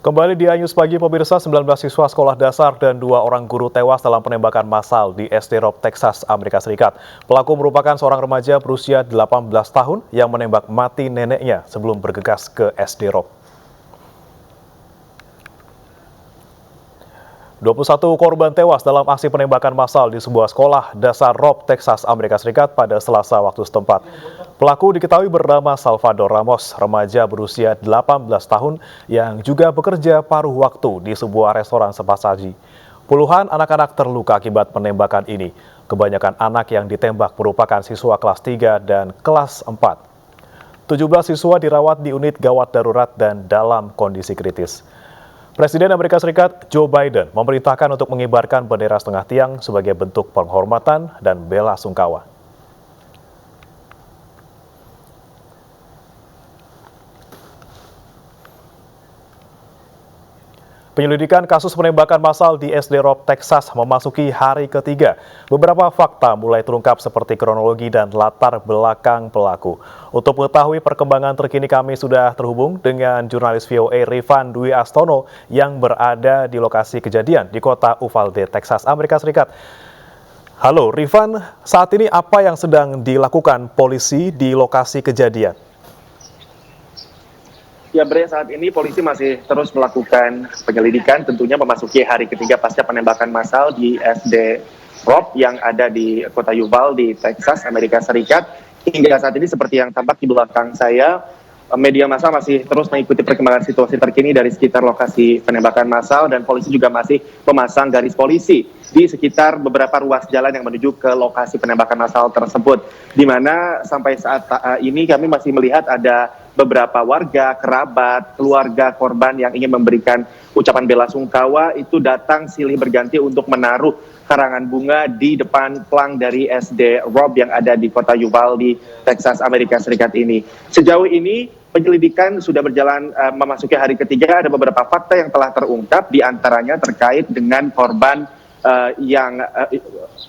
Kembali di Anyus Pagi pemirsa, 19 siswa sekolah dasar dan 2 orang guru tewas dalam penembakan massal di SD Rob, Texas, Amerika Serikat. Pelaku merupakan seorang remaja berusia 18 tahun yang menembak mati neneknya sebelum bergegas ke SD Rob. 21 korban tewas dalam aksi penembakan massal di sebuah sekolah dasar Rob, Texas, Amerika Serikat pada Selasa waktu setempat. Pelaku diketahui bernama Salvador Ramos, remaja berusia 18 tahun yang juga bekerja paruh waktu di sebuah restoran sepasaji. Puluhan anak-anak terluka akibat penembakan ini. Kebanyakan anak yang ditembak merupakan siswa kelas 3 dan kelas 4. 17 siswa dirawat di unit gawat darurat dan dalam kondisi kritis. Presiden Amerika Serikat Joe Biden memerintahkan untuk mengibarkan bendera setengah tiang sebagai bentuk penghormatan dan bela sungkawa. Penyelidikan kasus penembakan massal di SD Rob, Texas memasuki hari ketiga. Beberapa fakta mulai terungkap seperti kronologi dan latar belakang pelaku. Untuk mengetahui perkembangan terkini kami sudah terhubung dengan jurnalis VOA Rifan Dwi Astono yang berada di lokasi kejadian di kota Uvalde, Texas, Amerika Serikat. Halo Rifan, saat ini apa yang sedang dilakukan polisi di lokasi kejadian? Ya, Bre, saat ini polisi masih terus melakukan penyelidikan, tentunya memasuki hari ketiga pasca penembakan massal di SD Rob yang ada di kota Uvalde, Texas, Amerika Serikat. Hingga saat ini seperti yang tampak di belakang saya, media massa masih terus mengikuti perkembangan situasi terkini dari sekitar lokasi penembakan massal dan polisi juga masih memasang garis polisi di sekitar beberapa ruas jalan yang menuju ke lokasi penembakan massal tersebut. Di mana sampai saat ini kami masih melihat ada beberapa warga, kerabat, keluarga korban yang ingin memberikan ucapan bela sungkawa itu datang silih berganti untuk menaruh karangan bunga di depan plang dari SD Rob yang ada di kota Uvalde, Texas, Amerika Serikat ini. Sejauh ini penyelidikan sudah berjalan memasuki hari ketiga, ada beberapa fakta yang telah terungkap, diantaranya terkait dengan korban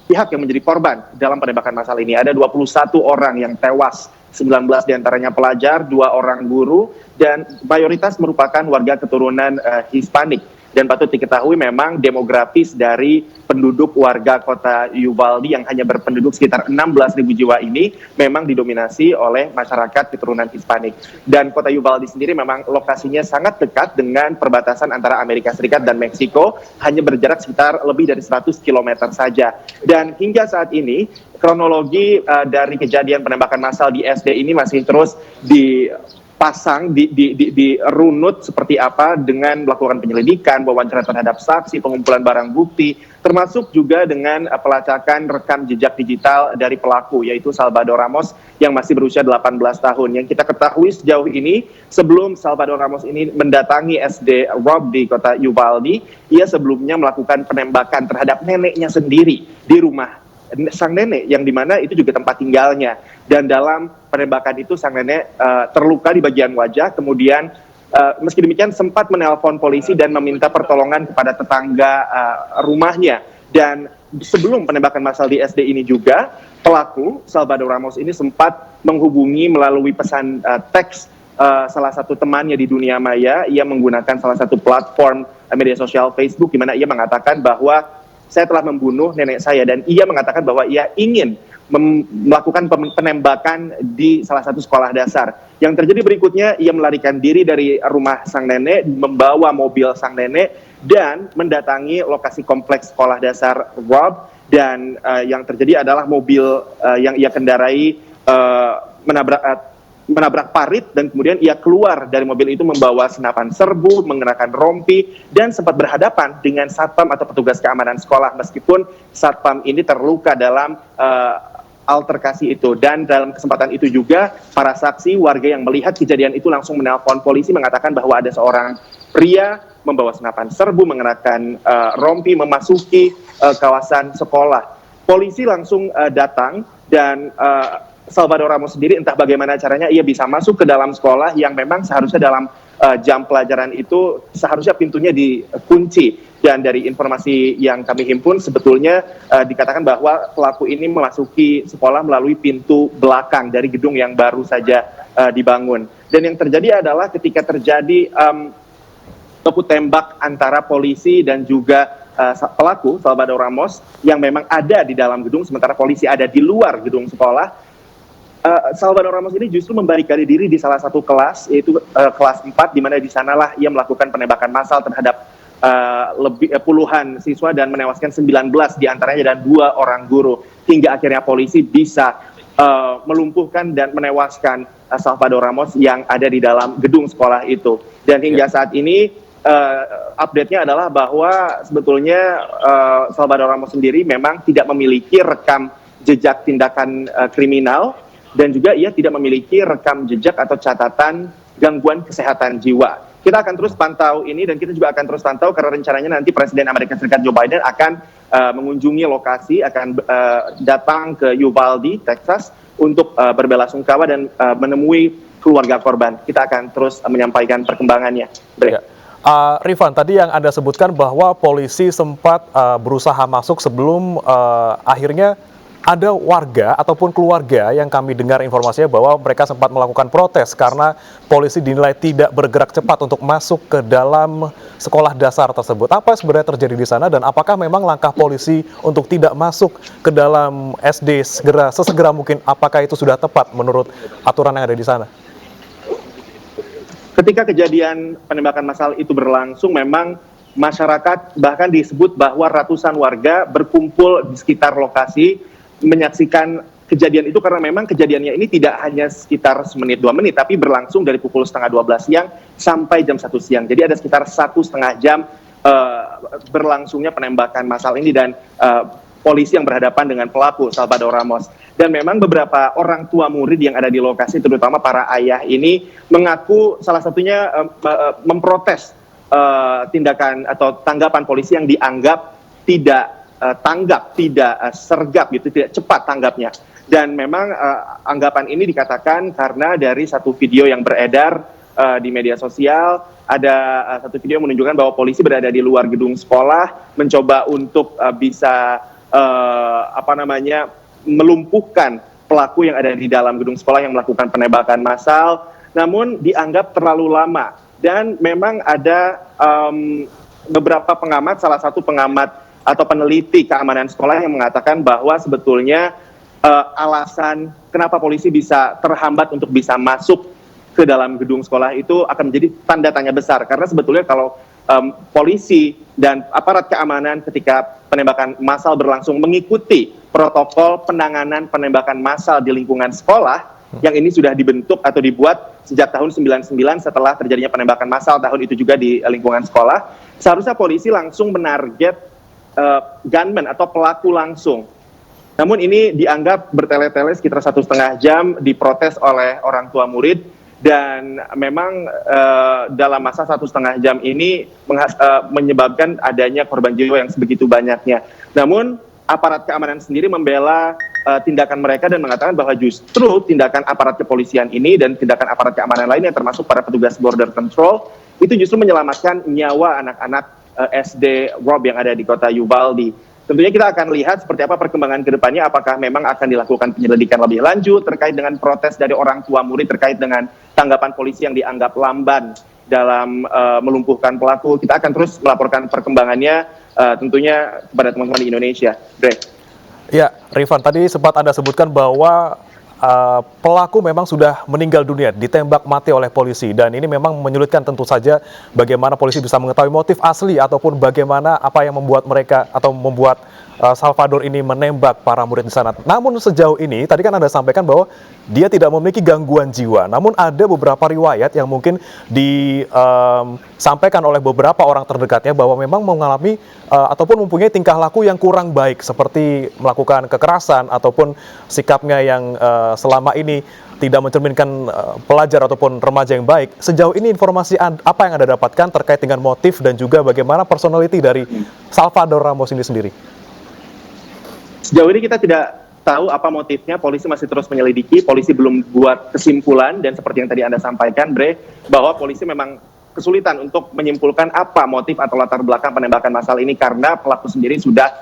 pihak yang menjadi korban dalam penembakan massal ini. Ada 21 orang yang tewas, 19 diantaranya pelajar, 2 orang guru, dan mayoritas merupakan warga keturunan Hispanik. Dan patut diketahui memang demografis dari penduduk warga kota Uvalde yang hanya berpenduduk sekitar 16.000 jiwa ini memang didominasi oleh masyarakat keturunan Hispanik. Dan kota Uvalde sendiri memang lokasinya sangat dekat dengan perbatasan antara Amerika Serikat dan Meksiko, hanya berjarak sekitar lebih dari 100 km saja. Dan hingga saat ini kronologi dari kejadian penembakan massal di SD ini masih terus dipasang, di runut seperti apa dengan melakukan penyelidikan, wawancara terhadap saksi, pengumpulan barang bukti, termasuk juga dengan pelacakan rekam jejak digital dari pelaku, yaitu Salvador Ramos yang masih berusia 18 tahun. Yang kita ketahui sejauh ini, sebelum Salvador Ramos ini mendatangi SD Rob di kota Uvalde, ia sebelumnya melakukan penembakan terhadap neneknya sendiri di rumah sang nenek, yang dimana itu juga tempat tinggalnya. Dan dalam penembakan itu sang nenek terluka di bagian wajah, kemudian meski demikian sempat menelpon polisi dan meminta pertolongan kepada tetangga rumahnya. Dan sebelum penembakan massal di SD ini juga, pelaku Salvador Ramos ini sempat menghubungi melalui pesan teks salah satu temannya di dunia maya. Ia menggunakan salah satu platform media sosial Facebook, di mana ia mengatakan bahwa saya telah membunuh nenek saya, dan ia mengatakan bahwa ia ingin melakukan penembakan di salah satu sekolah dasar. Yang terjadi berikutnya, ia melarikan diri dari rumah sang nenek, membawa mobil sang nenek, dan mendatangi lokasi kompleks sekolah dasar Rob. Dan yang terjadi adalah mobil yang ia kendarai menabrak parit, dan kemudian ia keluar dari mobil itu membawa senapan serbu, mengenakan rompi, dan sempat berhadapan dengan satpam atau petugas keamanan sekolah, meskipun satpam ini terluka dalam alterkasi itu. Dan dalam kesempatan itu juga para saksi warga yang melihat kejadian itu langsung menelpon polisi, mengatakan bahwa ada seorang pria membawa senapan serbu, mengenakan rompi, memasuki kawasan sekolah. Polisi langsung datang, dan Salvador Ramos sendiri entah bagaimana caranya ia bisa masuk ke dalam sekolah yang memang seharusnya dalam jam pelajaran itu seharusnya pintunya dikunci. Dan dari informasi yang kami himpun, sebetulnya dikatakan bahwa pelaku ini memasuki sekolah melalui pintu belakang dari gedung yang baru saja dibangun. Dan yang terjadi adalah ketika terjadi baku tembak antara polisi dan juga pelaku Salvador Ramos yang memang ada di dalam gedung, sementara polisi ada di luar gedung sekolah. Salvador Ramos ini justru membarikade diri di salah satu kelas, yaitu kelas 4, di mana di sanalah ia melakukan penembakan massal terhadap puluhan siswa dan menewaskan 19 diantaranya dan 2 orang guru, hingga akhirnya polisi bisa melumpuhkan dan menewaskan Salvador Ramos yang ada di dalam gedung sekolah itu. Dan hingga saat ini update-nya adalah bahwa sebetulnya Salvador Ramos sendiri memang tidak memiliki rekam jejak tindakan kriminal, dan juga ia tidak memiliki rekam jejak atau catatan gangguan kesehatan jiwa. Kita akan terus pantau ini, dan kita juga akan terus pantau karena rencananya nanti Presiden Amerika Serikat Joe Biden akan mengunjungi lokasi, akan datang ke Uvalde, Texas untuk berbelasungkawa dan menemui keluarga korban. Kita akan terus menyampaikan perkembangannya. Ya. Rifan, tadi yang Anda sebutkan bahwa polisi sempat berusaha masuk sebelum akhirnya ada warga ataupun keluarga yang kami dengar informasinya bahwa mereka sempat melakukan protes karena polisi dinilai tidak bergerak cepat untuk masuk ke dalam sekolah dasar tersebut. Apa sebenarnya terjadi di sana dan apakah memang langkah polisi untuk tidak masuk ke dalam SD sesegera mungkin, apakah itu sudah tepat menurut aturan yang ada di sana? Ketika kejadian penembakan massal itu berlangsung, memang masyarakat bahkan disebut bahwa ratusan warga berkumpul di sekitar lokasi menyaksikan kejadian itu, karena memang kejadiannya ini tidak hanya sekitar semenit 2 menit, tapi berlangsung dari pukul 11:30 siang sampai jam 1 siang. Jadi ada sekitar 1,5 jam berlangsungnya penembakan massal ini, dan polisi yang berhadapan dengan pelaku Salvador Ramos. Dan memang beberapa orang tua murid yang ada di lokasi, terutama para ayah ini, mengaku salah satunya memprotes tindakan atau tanggapan polisi yang dianggap tidak sergap gitu, tidak cepat tanggapnya. Dan memang anggapan ini dikatakan karena dari satu video yang beredar di media sosial, ada satu video yang menunjukkan bahwa polisi berada di luar gedung sekolah mencoba untuk bisa melumpuhkan pelaku yang ada di dalam gedung sekolah yang melakukan penembakan massal, namun dianggap terlalu lama. Dan memang ada beberapa pengamat, salah satu pengamat atau peneliti keamanan sekolah yang mengatakan bahwa sebetulnya alasan kenapa polisi bisa terhambat untuk bisa masuk ke dalam gedung sekolah itu akan menjadi tanda tanya besar, karena sebetulnya kalau polisi dan aparat keamanan ketika penembakan massal berlangsung mengikuti protokol penanganan penembakan massal di lingkungan sekolah yang ini sudah dibentuk atau dibuat sejak tahun 99 setelah terjadinya penembakan massal tahun itu juga di lingkungan sekolah, seharusnya polisi langsung menarget gunman atau pelaku langsung. Namun ini dianggap bertele-tele sekitar 1,5 jam, diprotes oleh orang tua murid, dan memang dalam masa 1,5 jam ini menyebabkan adanya korban jiwa yang sebegitu banyaknya. Namun aparat keamanan sendiri membela tindakan mereka dan mengatakan bahwa justru tindakan aparat kepolisian ini dan tindakan aparat keamanan lainnya termasuk para petugas border control itu justru menyelamatkan nyawa anak-anak SD Rob yang ada di kota Uvalde. Tentunya kita akan lihat seperti apa perkembangan ke depannya, apakah memang akan dilakukan penyelidikan lebih lanjut terkait dengan protes dari orang tua murid terkait dengan tanggapan polisi yang dianggap lamban dalam melumpuhkan pelaku. Kita akan terus melaporkan perkembangannya tentunya kepada teman-teman di Indonesia. Ya, Rifan, tadi sempat Anda sebutkan bahwa pelaku memang sudah meninggal dunia, ditembak mati oleh polisi, dan ini memang menyulitkan tentu saja bagaimana polisi bisa mengetahui motif asli ataupun bagaimana apa yang membuat mereka atau membuat Salvador ini menembak para murid di sana. Namun sejauh ini tadi kan Anda sampaikan bahwa dia tidak memiliki gangguan jiwa, namun ada beberapa riwayat yang mungkin disampaikan oleh beberapa orang terdekatnya bahwa memang mengalami ataupun mempunyai tingkah laku yang kurang baik, seperti melakukan kekerasan ataupun sikapnya yang selama ini tidak mencerminkan pelajar ataupun remaja yang baik. Sejauh ini informasi apa yang Anda dapatkan terkait dengan motif dan juga bagaimana personality dari Salvador Ramos ini sendiri? Sejauh ini kita tidak tahu apa motifnya, polisi masih terus menyelidiki, polisi belum buat kesimpulan, dan seperti yang tadi Anda sampaikan, Bre, bahwa polisi memang kesulitan untuk menyimpulkan apa motif atau latar belakang penembakan massal ini karena pelaku sendiri sudah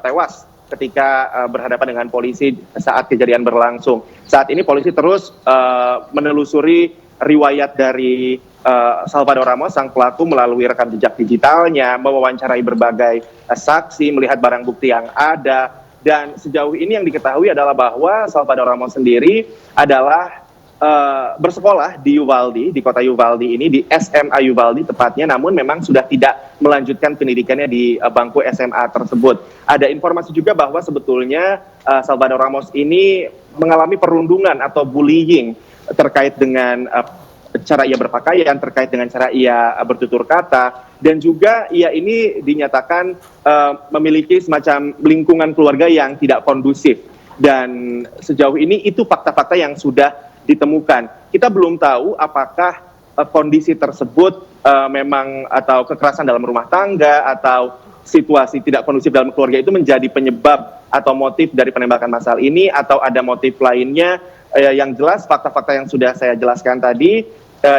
tewas ketika berhadapan dengan polisi saat kejadian berlangsung. Saat ini polisi terus menelusuri riwayat dari Salvador Ramos, sang pelaku, melalui rekam jejak digitalnya, mewawancarai berbagai saksi, melihat barang bukti yang ada. Dan sejauh ini yang diketahui adalah bahwa Salvador Ramos sendiri adalah bersekolah di Uvalde, di kota Uvalde ini, di SMA Uvalde tepatnya, namun memang sudah tidak melanjutkan pendidikannya di bangku SMA tersebut. Ada informasi juga bahwa sebetulnya Salvador Ramos ini mengalami perundungan atau bullying terkait dengan cara ia berpakaian, terkait dengan cara ia bertutur kata, dan juga ia ini dinyatakan memiliki semacam lingkungan keluarga yang tidak kondusif. Dan sejauh ini itu fakta-fakta yang sudah ditemukan. Kita belum tahu apakah kondisi tersebut memang, atau kekerasan dalam rumah tangga atau situasi tidak kondusif dalam keluarga itu menjadi penyebab atau motif dari penembakan massal ini, atau ada motif lainnya. Yang jelas fakta-fakta yang sudah saya jelaskan tadi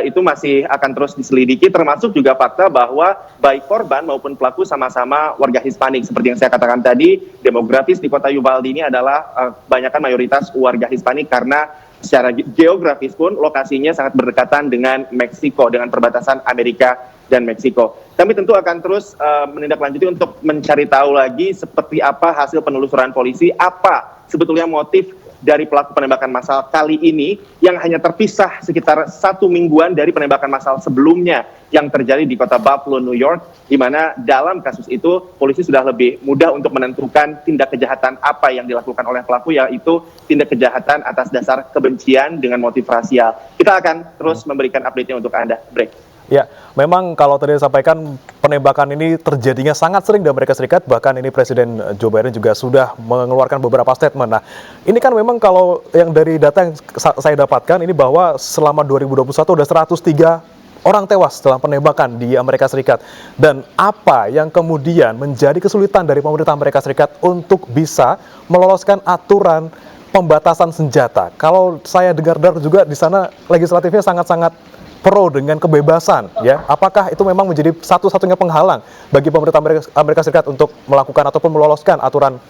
itu masih akan terus diselidiki, termasuk juga fakta bahwa baik korban maupun pelaku sama-sama warga Hispanik. Seperti yang saya katakan tadi, demografis di kota Uvalde ini adalah kebanyakan mayoritas warga Hispanik, karena secara geografis pun lokasinya sangat berdekatan dengan Meksiko, dengan perbatasan Amerika dan Meksiko. Kami tentu akan terus menindaklanjuti untuk mencari tahu lagi seperti apa hasil penelusuran polisi, apa sebetulnya motif dari pelaku penembakan massal kali ini yang hanya terpisah sekitar 1 mingguan dari penembakan massal sebelumnya yang terjadi di kota Buffalo, New York, di mana dalam kasus itu polisi sudah lebih mudah untuk menentukan tindak kejahatan apa yang dilakukan oleh pelaku, yaitu tindak kejahatan atas dasar kebencian dengan motif rasial. Kita akan terus memberikan update-nya untuk Anda. Break. Ya, memang kalau tadi disampaikan penembakan ini terjadinya sangat sering di Amerika Serikat, bahkan ini Presiden Joe Biden juga sudah mengeluarkan beberapa statement. Nah, ini kan memang kalau yang dari data yang saya dapatkan ini bahwa selama 2021 ada 103 orang tewas dalam penembakan di Amerika Serikat. Dan apa yang kemudian menjadi kesulitan dari pemerintah Amerika Serikat untuk bisa meloloskan aturan pembatasan senjata? Kalau saya dengar juga di sana legislatifnya sangat-sangat pro dengan kebebasan, ya. Apakah itu memang menjadi satu-satunya penghalang bagi pemerintah Amerika Serikat untuk melakukan ataupun meloloskan aturan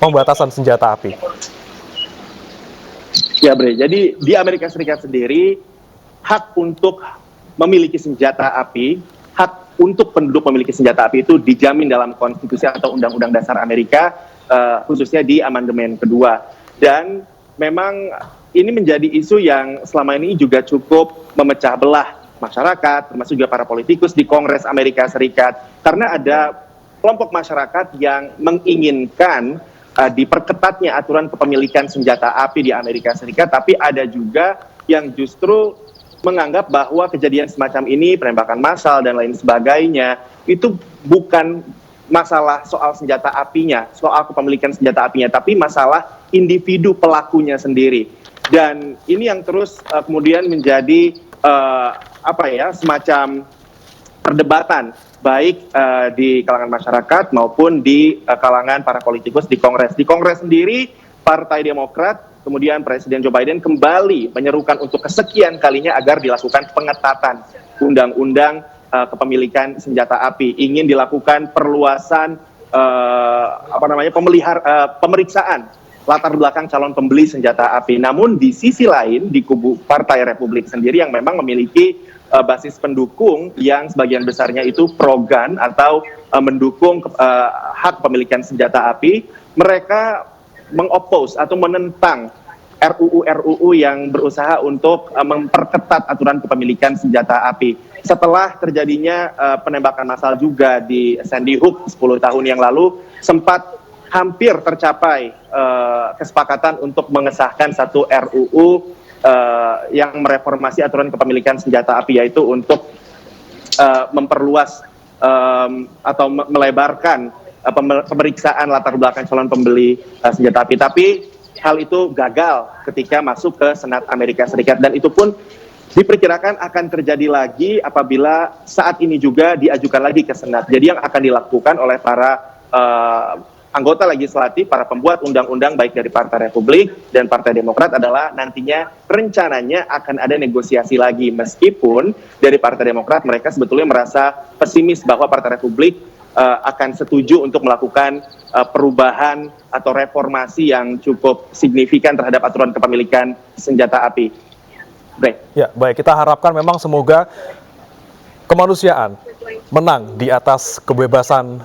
pembatasan senjata api? Ya, Bre. Jadi di Amerika Serikat sendiri, hak untuk memiliki senjata api, hak untuk penduduk memiliki senjata api itu dijamin dalam konstitusi atau Undang-Undang Dasar Amerika, khususnya di amandemen kedua. Dan memang ini menjadi isu yang selama ini juga cukup memecah belah masyarakat, termasuk juga para politikus di Kongres Amerika Serikat, karena ada kelompok masyarakat yang menginginkan diperketatnya aturan kepemilikan senjata api di Amerika Serikat, tapi ada juga yang justru menganggap bahwa kejadian semacam ini, penembakan massal dan lain sebagainya, itu bukan masalah soal senjata apinya, soal kepemilikan senjata apinya, tapi masalah individu pelakunya sendiri. Dan ini yang terus kemudian menjadi semacam perdebatan baik di kalangan masyarakat maupun di kalangan para politikus di Kongres. Di Kongres sendiri, Partai Demokrat, kemudian Presiden Joe Biden kembali menyerukan untuk kesekian kalinya agar dilakukan pengetatan undang-undang kepemilikan senjata api. Ingin dilakukan perluasan pemeriksaan latar belakang calon pembeli senjata api. Namun di sisi lain, di kubu Partai Republik sendiri yang memang memiliki basis pendukung yang sebagian besarnya itu pro-gun atau mendukung hak pemilikan senjata api, mereka mengopos atau menentang RUU yang berusaha untuk memperketat aturan kepemilikan senjata api. Setelah terjadinya penembakan massal juga di Sandy Hook 10 tahun yang lalu, sempat hampir tercapai kesepakatan untuk mengesahkan satu RUU yang mereformasi aturan kepemilikan senjata api, yaitu untuk memperluas atau melebarkan pemeriksaan latar belakang calon pembeli senjata api. Tapi hal itu gagal ketika masuk ke Senat Amerika Serikat, dan itu pun diperkirakan akan terjadi lagi apabila saat ini juga diajukan lagi ke Senat. Jadi yang akan dilakukan oleh para anggota legislatif, para pembuat undang-undang baik dari Partai Republik dan Partai Demokrat adalah nantinya rencananya akan ada negosiasi lagi, meskipun dari Partai Demokrat mereka sebetulnya merasa pesimis bahwa Partai Republik akan setuju untuk melakukan perubahan atau reformasi yang cukup signifikan terhadap aturan kepemilikan senjata api. Ya, baik, kita harapkan memang semoga kemanusiaan menang di atas kebebasan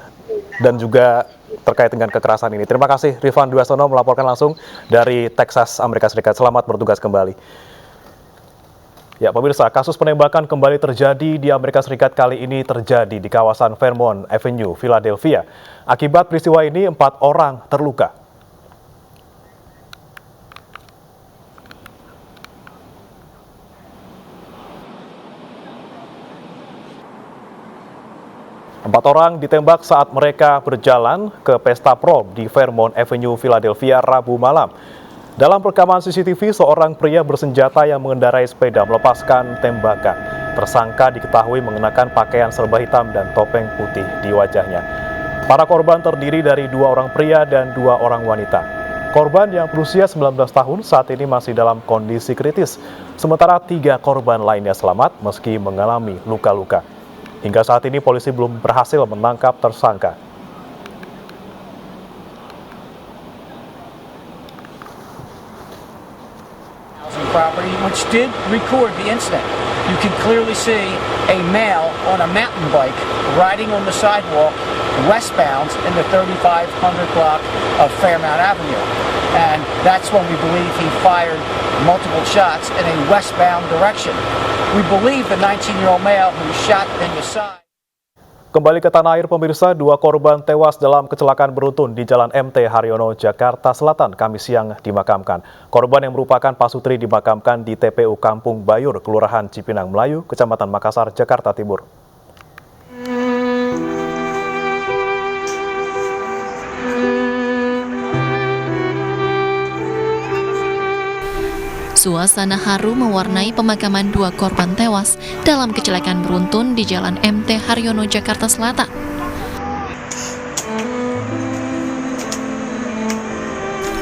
dan juga terkait dengan kekerasan ini. Terima kasih Rifan Dwi Astono melaporkan langsung dari Texas, Amerika Serikat. Selamat bertugas kembali. Ya, pemirsa, kasus penembakan kembali terjadi di Amerika Serikat kali ini terjadi di kawasan Fairmont Avenue, Philadelphia. Akibat peristiwa ini, 4 orang terluka. Empat orang ditembak saat mereka berjalan ke pesta prom di Fairmont Avenue, Philadelphia, Rabu malam. Dalam rekaman CCTV, seorang pria bersenjata yang mengendarai sepeda melepaskan tembakan. Tersangka diketahui mengenakan pakaian serba hitam dan topeng putih di wajahnya. Para korban terdiri dari 2 orang pria dan 2 orang wanita. Korban yang berusia 19 tahun saat ini masih dalam kondisi kritis, sementara 3 korban lainnya selamat meski mengalami luka-luka. Hingga saat ini polisi belum berhasil menangkap tersangka. Property, which did record the incident. You can clearly see a male on a mountain bike riding on the sidewalk westbound in the 3500 block of Fairmount Avenue. And that's when we believe he fired multiple shots in a westbound direction. We believe the 19-year-old male who was shot in the side. Kembali ke tanah air, pemirsa, 2 korban tewas dalam kecelakaan beruntun di Jalan MT Haryono, Jakarta Selatan, Kamis siang dimakamkan. Korban yang merupakan pasutri dimakamkan di TPU Kampung Bayur, Kelurahan Cipinang Melayu, Kecamatan Makassar, Jakarta Timur. Suasana haru mewarnai pemakaman 2 korban tewas dalam kecelakaan beruntun di Jalan MT Haryono, Jakarta Selatan.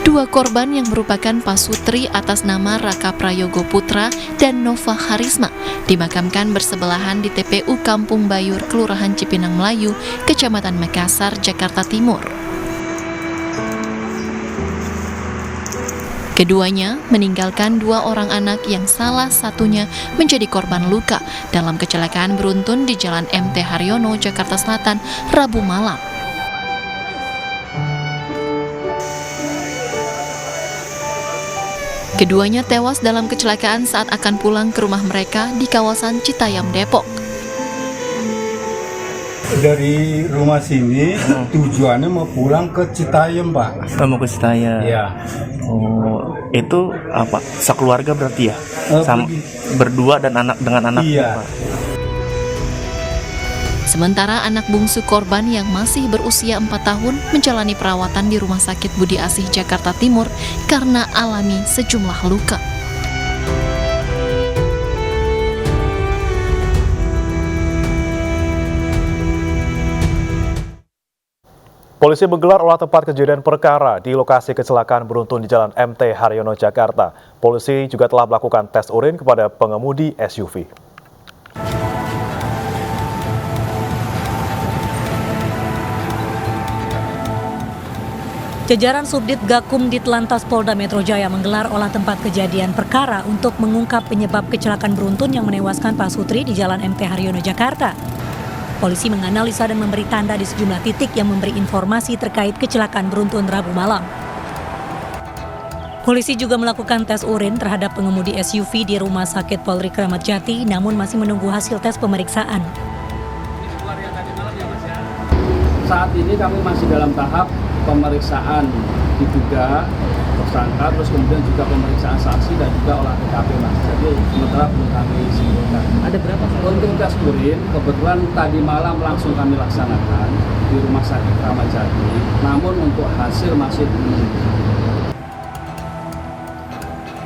Dua korban yang merupakan pasutri atas nama Raka Prayogo Putra dan Nova Harisma dimakamkan bersebelahan di TPU Kampung Bayur, Kelurahan Cipinang Melayu, Kecamatan Makassar, Jakarta Timur. Keduanya meninggalkan 2 orang anak yang salah satunya menjadi korban luka dalam kecelakaan beruntun di Jalan MT Haryono, Jakarta Selatan, Rabu malam. Keduanya tewas dalam kecelakaan saat akan pulang ke rumah mereka di kawasan Citayam, Depok. Dari rumah sini tujuannya mau pulang ke Citayam, Pak. Mau ke Citayam. Iya. Oh, itu apa? Sekeluarga berarti ya? Sama berdua dan dengan anak. Iya. Pak. Sementara anak bungsu korban yang masih berusia 4 tahun menjalani perawatan di Rumah Sakit Budi Asih, Jakarta Timur karena alami sejumlah luka. Polisi menggelar olah tempat kejadian perkara di lokasi kecelakaan beruntun di Jalan MT Haryono, Jakarta. Polisi juga telah melakukan tes urin kepada pengemudi SUV. Jajaran Subdit Gakum Ditlantas Polda Metro Jaya menggelar olah tempat kejadian perkara untuk mengungkap penyebab kecelakaan beruntun yang menewaskan pasutri di Jalan MT Haryono, Jakarta. Polisi menganalisa dan memberi tanda di sejumlah titik yang memberi informasi terkait kecelakaan beruntun Rabu malam. Polisi juga melakukan tes urin terhadap pengemudi SUV di Rumah Sakit Polri Kramat Jati, namun masih menunggu hasil tes pemeriksaan. Saat ini kami masih dalam tahap pemeriksaan diduga tersangka, terus kemudian juga pemeriksaan saksi dan juga olah TKP, Mas. Jadi sementara belum kami simpulkan. Ada berapa? Untuk tes urin, kebetulan tadi malam langsung kami laksanakan di Rumah Sakit Kramat Jati. Namun untuk hasil masih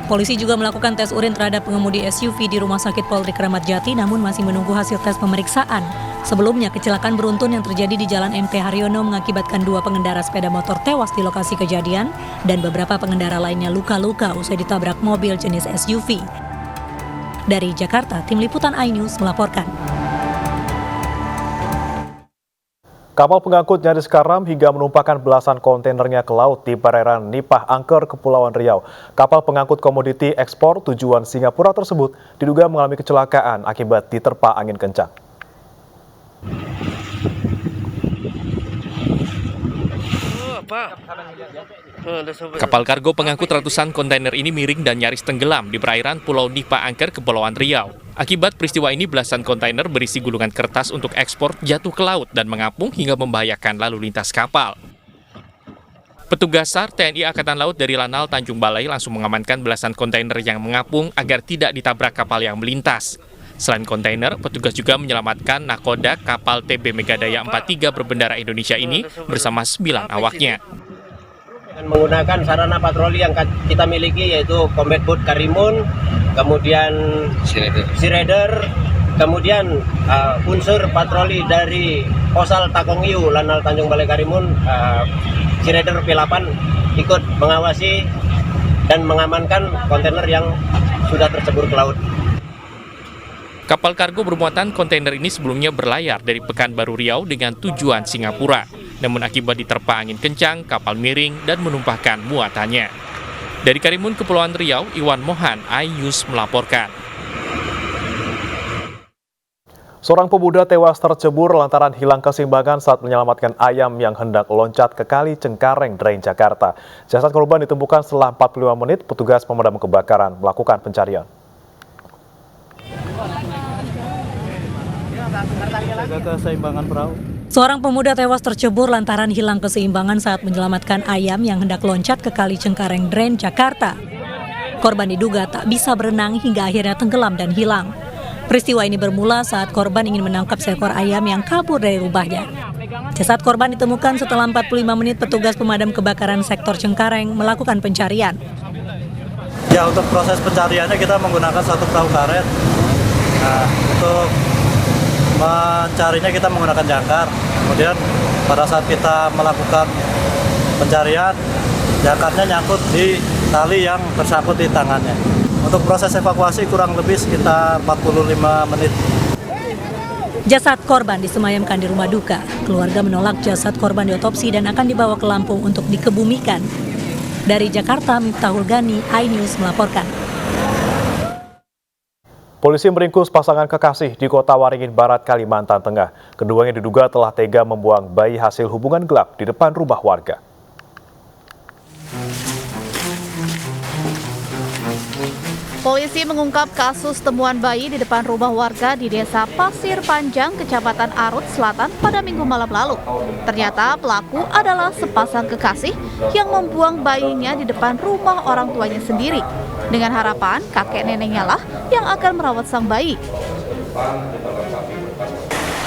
Polisi juga melakukan tes urin terhadap pengemudi SUV di Rumah Sakit Polri Kramat Jati, namun masih menunggu hasil tes pemeriksaan. Sebelumnya, kecelakaan beruntun yang terjadi di Jalan MT Haryono mengakibatkan 2 pengendara sepeda motor tewas di lokasi kejadian dan beberapa pengendara lainnya luka-luka usai ditabrak mobil jenis SUV. Dari Jakarta, Tim Liputan iNews melaporkan. Kapal pengangkut nyaris karam hingga menumpahkan belasan kontainernya ke laut di perairan Nipah Angker, Kepulauan Riau. Kapal pengangkut komoditi ekspor tujuan Singapura tersebut diduga mengalami kecelakaan akibat diterpa angin kencang. Kapal kargo pengangkut ratusan kontainer ini miring dan nyaris tenggelam di perairan Pulau Nipa Angker, Kepulauan Riau. Akibat peristiwa ini, belasan kontainer berisi gulungan kertas untuk ekspor jatuh ke laut dan mengapung hingga membahayakan lalu lintas kapal. Petugas SAR TNI Angkatan Laut dari Lanal Tanjung Balai langsung mengamankan belasan kontainer yang mengapung agar tidak ditabrak kapal yang melintas. Selain kontainer, petugas juga menyelamatkan nakoda kapal TB Megadaya 43 berbendera Indonesia ini bersama 9 awaknya. Dengan menggunakan sarana patroli yang kita miliki yaitu Combat Boat Karimun, kemudian Sea Raider, kemudian unsur patroli dari Posal Takongyu Lanal Tanjung Balai Karimun, Sea Raider P8 ikut mengawasi dan mengamankan kontainer yang sudah tercebur ke laut. Kapal kargo bermuatan kontainer ini sebelumnya berlayar dari Pekanbaru Riau dengan tujuan Singapura. Namun akibat diterpa angin kencang, kapal miring dan menumpahkan muatannya. Dari Karimun, Kepulauan Riau, Iwan Mohan, iNews melaporkan. Seorang pemuda tewas tercebur lantaran hilang keseimbangan saat menyelamatkan ayam yang hendak loncat ke Kali Cengkareng, Drain, Jakarta. Jasad korban ditemukan setelah 45 menit petugas pemadam kebakaran melakukan pencarian. Keseimbangan perahu. Seorang pemuda tewas tercebur lantaran hilang keseimbangan saat menyelamatkan ayam yang hendak loncat ke Kali Cengkareng, Drain, Jakarta. Korban diduga tak bisa berenang hingga akhirnya tenggelam dan hilang. Peristiwa ini bermula saat korban ingin menangkap seekor ayam yang kabur dari rumahnya. Jasad korban ditemukan setelah 45 menit petugas pemadam kebakaran sektor Cengkareng melakukan pencarian. Ya, untuk proses pencariannya kita menggunakan satu perahu karet. Nah, untuk mencarinya kita menggunakan jangkar. Kemudian pada saat kita melakukan pencarian, jangkarnya nyangkut di tali yang tersangkut di tangannya. Untuk proses evakuasi kurang lebih sekitar 45 menit. Jasad korban disemayamkan di rumah duka. Keluarga menolak jasad korban diotopsi dan akan dibawa ke Lampung untuk dikebumikan. Dari Jakarta, Miftahul Gani, iNews melaporkan. Polisi meringkus pasangan kekasih di Kota Waringin Barat, Kalimantan Tengah. Keduanya diduga telah tega membuang bayi hasil hubungan gelap di depan rumah warga. Polisi mengungkap kasus temuan bayi di depan rumah warga di Desa Pasir Panjang, Kecamatan Arut Selatan pada Minggu malam lalu. Ternyata pelaku adalah sepasang kekasih yang membuang bayinya di depan rumah orang tuanya sendiri, dengan harapan kakek neneknya lah yang akan merawat sang bayi.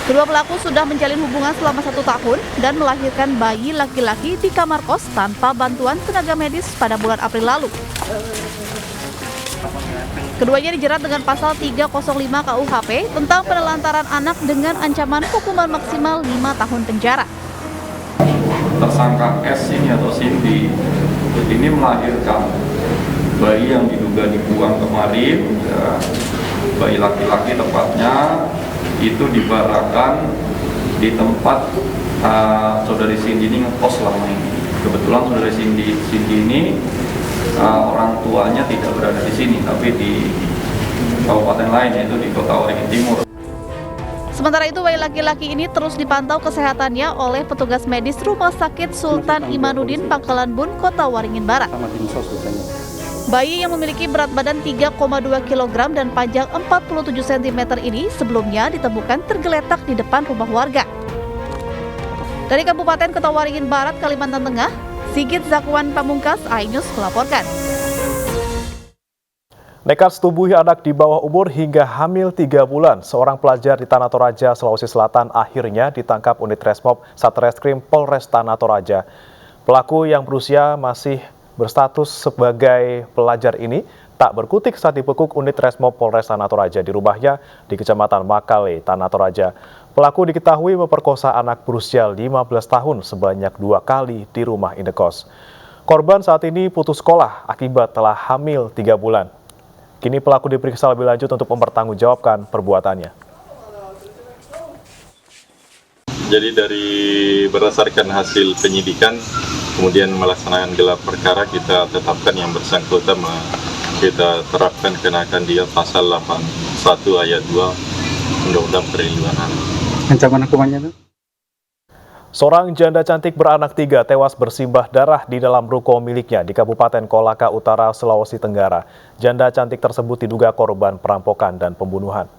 Kedua pelaku sudah menjalin hubungan selama 1 tahun dan melahirkan bayi laki-laki di kamar kos tanpa bantuan tenaga medis pada bulan April lalu. Keduanya dijerat dengan pasal 305 KUHP tentang penelantaran anak dengan ancaman hukuman maksimal 5 tahun penjara. Tersangka S ini atau Cindy ini melahirkan bayi yang diduga dibuang kemarin, ya, bayi laki-laki tepatnya, itu dibarakan di tempat saudari Cindy ini ngekos selama ini. Kebetulan saudari Cindy ini orang tuanya tidak berada di sini, tapi di kabupaten lain, yaitu di Kota Waringin Timur. Sementara itu, bayi laki-laki ini terus dipantau kesehatannya oleh petugas medis Rumah Sakit Sultan Imanuddin Pangkalan Bun, Kota Waringin Barat. Bayi yang memiliki berat badan 3,2 kg dan panjang 47 cm ini sebelumnya ditemukan tergeletak di depan rumah warga. Dari Kabupaten Kota Waringin Barat, Kalimantan Tengah, Sigit Zakwan Pamungkas, iNews melaporkan. Nekat setubuhi anak di bawah umur hingga hamil 3 bulan, seorang pelajar di Tanah Toraja, Sulawesi Selatan akhirnya ditangkap unit Resmob Satreskrim Polres Tanah Toraja. Pelaku yang berusia masih berstatus sebagai pelajar ini tak berkutik saat dibekuk unit Resmob Polres Tanah Toraja di rumahnya di Kecamatan Makale, Tanah Toraja. Pelaku diketahui memperkosa anak berusia 15 tahun sebanyak 2 kali di rumah indekos. Korban saat ini putus sekolah akibat telah hamil 3 bulan. Kini pelaku diperiksa lebih lanjut untuk mempertanggungjawabkan perbuatannya. Jadi berdasarkan hasil penyidikan, kemudian melaksanakan gelar perkara, kita tetapkan yang bersangkutan, kita terapkan kenakan dia pasal 81 ayat 2 Undang-Undang Perlindungan Anak. ancaman hukumannya tuh. Seorang janda cantik beranak 3 tewas bersimbah darah di dalam ruko miliknya di Kabupaten Kolaka Utara, Sulawesi Tenggara. Janda cantik tersebut diduga korban perampokan dan pembunuhan.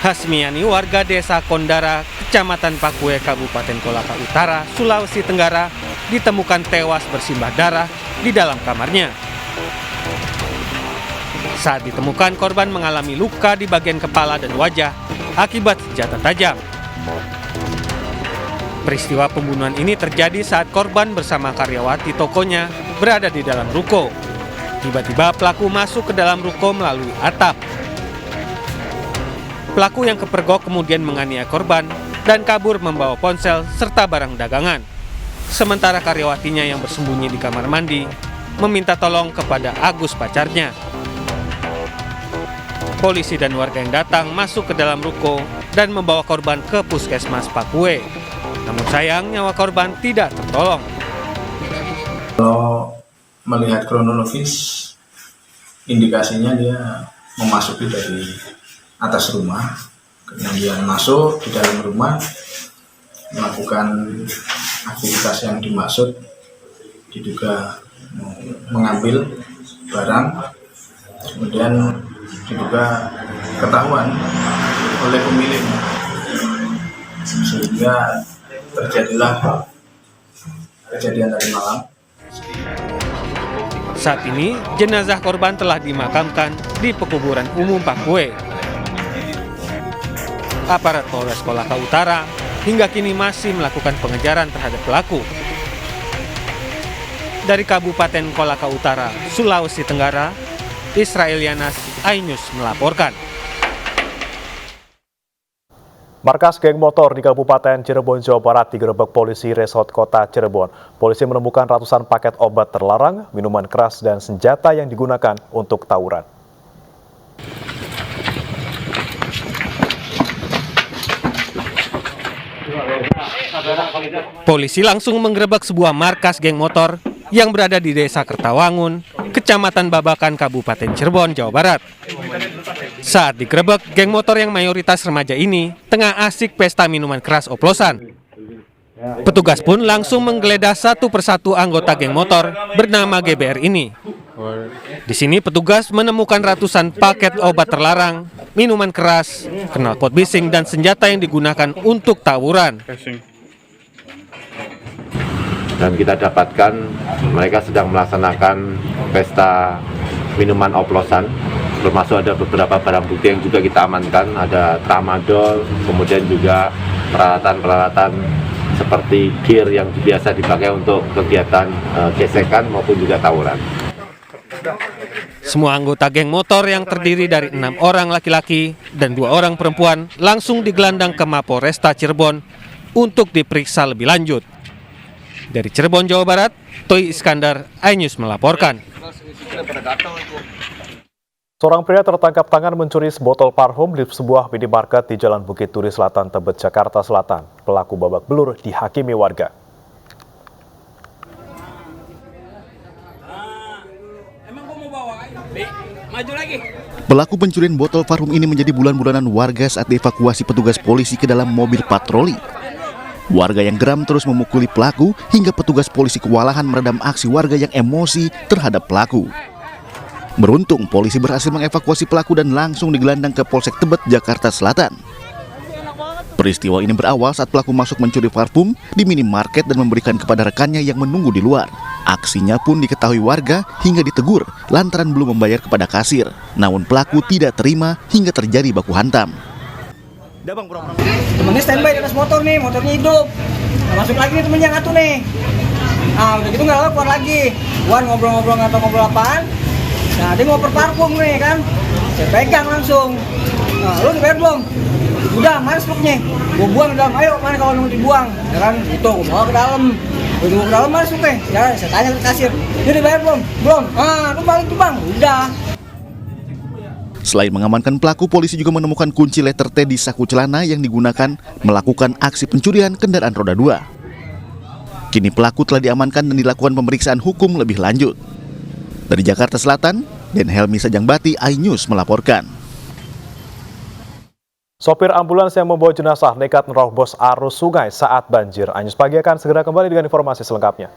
Hasmiani, warga desa Kondara, Kecamatan Pakue, Kabupaten Kolaka Utara, Sulawesi Tenggara, ditemukan tewas bersimbah darah di dalam kamarnya. Saat ditemukan, korban mengalami luka di bagian kepala dan wajah akibat senjata tajam. Peristiwa pembunuhan ini terjadi saat korban bersama karyawati tokonya berada di dalam ruko. Tiba-tiba pelaku masuk ke dalam ruko melalui atap. Pelaku yang kepergok kemudian menganiaya korban dan kabur membawa ponsel serta barang dagangan. Sementara karyawatinya yang bersembunyi di kamar mandi meminta tolong kepada Agus, pacarnya. Polisi dan warga yang datang masuk ke dalam ruko dan membawa korban ke Puskesmas Pakue. Namun sayang, nyawa korban tidak tertolong. Kalau melihat kronologis, indikasinya dia memasuki dari atas rumah, kemudian masuk di dalam rumah, melakukan aktivitas yang dimaksud, diduga mengambil barang, kemudian diduga ketahuan oleh pemiliknya, sehingga terjadilah kejadian tadi malam. Saat ini, jenazah korban telah dimakamkan di pekuburan umum Pakue. Aparat Polres Kolaka Utara hingga kini masih melakukan pengejaran terhadap pelaku. Dari Kabupaten Kolaka Utara, Sulawesi Tenggara, Israel Yanas, iNews melaporkan. Markas geng motor di Kabupaten Cirebon, Jawa Barat digerebek polisi Resort Kota Cirebon. Polisi menemukan ratusan paket obat terlarang, minuman keras, dan senjata yang digunakan untuk tawuran. Polisi langsung menggerebek sebuah markas geng motor yang berada di Desa Kertawangun, Kecamatan Babakan, Kabupaten Cirebon, Jawa Barat. Saat digerebek, geng motor yang mayoritas remaja ini tengah asik pesta minuman keras oplosan. Petugas pun langsung menggeledah satu persatu anggota geng motor bernama GBR ini. Di sini petugas menemukan ratusan paket obat terlarang, minuman keras, knalpot bising, dan senjata yang digunakan untuk tawuran. Dan kita dapatkan mereka sedang melaksanakan pesta minuman oplosan, termasuk ada beberapa barang bukti yang juga kita amankan, ada tramadol, kemudian juga peralatan-peralatan seperti gear yang biasa dipakai untuk kegiatan gesekan maupun juga tawuran. Semua anggota geng motor yang terdiri dari 6 orang laki-laki dan 2 orang perempuan langsung digelandang ke Mapolresta Cirebon untuk diperiksa lebih lanjut. Dari Cirebon, Jawa Barat, Toi Iskandar, iNews melaporkan. Seorang pria tertangkap tangan mencuri sebotol parfum di sebuah minimarket di Jalan Bukit Duri Selatan, Tebet, Jakarta Selatan. Pelaku babak belur dihakimi warga. Pelaku pencurian botol parfum ini menjadi bulan-bulanan warga saat dievakuasi petugas polisi ke dalam mobil patroli. Warga yang geram terus memukuli pelaku hingga petugas polisi kewalahan meredam aksi warga yang emosi terhadap pelaku. Beruntung, polisi berhasil mengevakuasi pelaku dan langsung digelandang ke Polsek Tebet, Jakarta Selatan. Peristiwa ini berawal saat pelaku masuk mencuri parfum di minimarket dan memberikan kepada rekannya yang menunggu di luar. Aksinya pun diketahui warga hingga ditegur lantaran belum membayar kepada kasir. Namun pelaku tidak terima hingga terjadi baku hantam. Temennya standby di atas motor nih, motornya hidup. Nah, masuk lagi nih temennya ngatu nih. Ah, udah gitu nggak lama keluar lagi. Wan ngobrol-ngobrol nggak tahu ngobrol apaan. Nah, dia ngoper parfum nih kan. Saya pegang langsung. Nah, lu dibayar belum? Udah, mana struknya? Gua buang ke dalam. Ayo, mana kalau mau dibuang? Ya kan, itu gua bawa ke dalam. Gua bawa ke dalam mana struknya? Ya, saya tanya ke kasir. Dia dibayar belum? Belum. Ah, lu balik tuh bang. Udah. Selain mengamankan pelaku, polisi juga menemukan kunci letter T di saku celana yang digunakan melakukan aksi pencurian kendaraan roda 2. Kini pelaku telah diamankan dan dilakukan pemeriksaan hukum lebih lanjut. Dari Jakarta Selatan, Dan Helmi Sajangbati, iNews melaporkan. Sopir ambulans yang membawa jenazah nekat menerobos arus sungai saat banjir. iNews Pagi akan segera kembali dengan informasi selengkapnya.